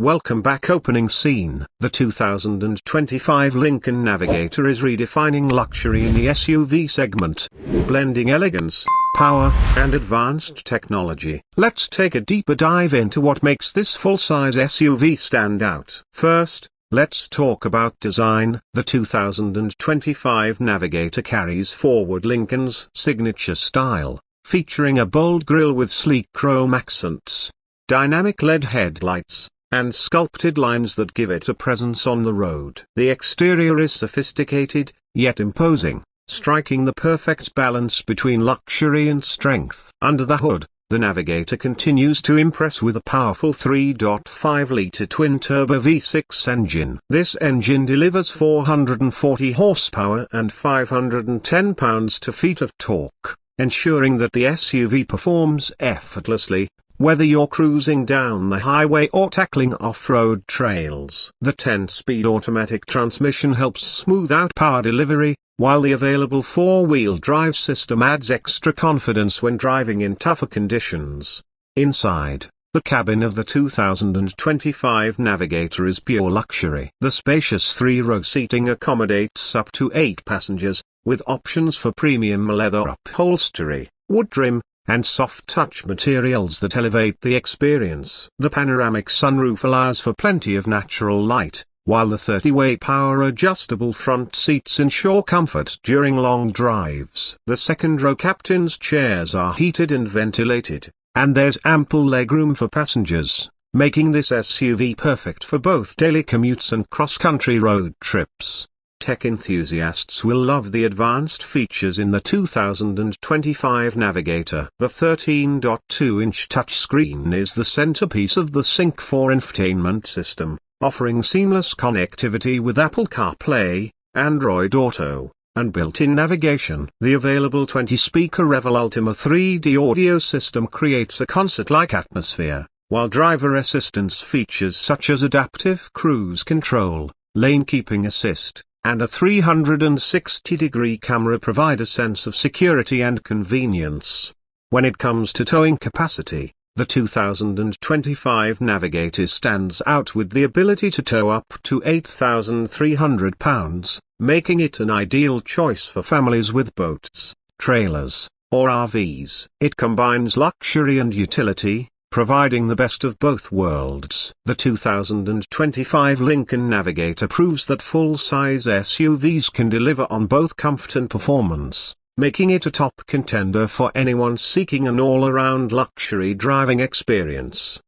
Welcome back. Opening scene. The 2025 Lincoln Navigator is redefining luxury in the SUV segment, blending elegance, power, and advanced technology. Let's take a deeper dive into what makes this full-size SUV stand out. First, let's talk about design. The 2025 Navigator carries forward Lincoln's signature style, featuring a bold grille with sleek chrome accents, dynamic LED headlights, and sculpted lines that give it a presence on the road. The exterior is sophisticated, yet imposing, striking the perfect balance between luxury and strength. Under the hood, the Navigator continues to impress with a powerful 3.5-liter twin-turbo V6 engine. This engine delivers 440 horsepower and 510 pounds-feet of torque, ensuring that the SUV performs effortlessly, whether you're cruising down the highway or tackling off-road trails. The 10-speed automatic transmission helps smooth out power delivery, while the available 4-wheel drive system adds extra confidence when driving in tougher conditions. Inside, the cabin of the 2025 Navigator is pure luxury. The spacious 3-row seating accommodates up to 8 passengers, with options for premium leather upholstery, wood trim, and soft-touch materials that elevate the experience. The panoramic sunroof allows for plenty of natural light, while the 30-way power-adjustable front seats ensure comfort during long drives. The second-row captain's chairs are heated and ventilated, and there's ample legroom for passengers, making this SUV perfect for both daily commutes and cross-country road trips. Tech enthusiasts will love the advanced features in the 2025 Navigator. The 13.2-inch touchscreen is the centerpiece of the Sync 4 infotainment system, offering seamless connectivity with Apple CarPlay, Android Auto, and built-in navigation. The available 20-speaker Revel Ultima 3D audio system creates a concert-like atmosphere, while driver assistance features such as adaptive cruise control, lane keeping assist, and a 360-degree camera provide a sense of security and convenience. When it comes to towing capacity, the 2025 Navigator stands out with the ability to tow up to 8,300 pounds, making it an ideal choice for families with boats, trailers, or RVs. It combines luxury and utility, providing the best of both worlds. The 2025 Lincoln Navigator proves that full-size SUVs can deliver on both comfort and performance, making it a top contender for anyone seeking an all-around luxury driving experience.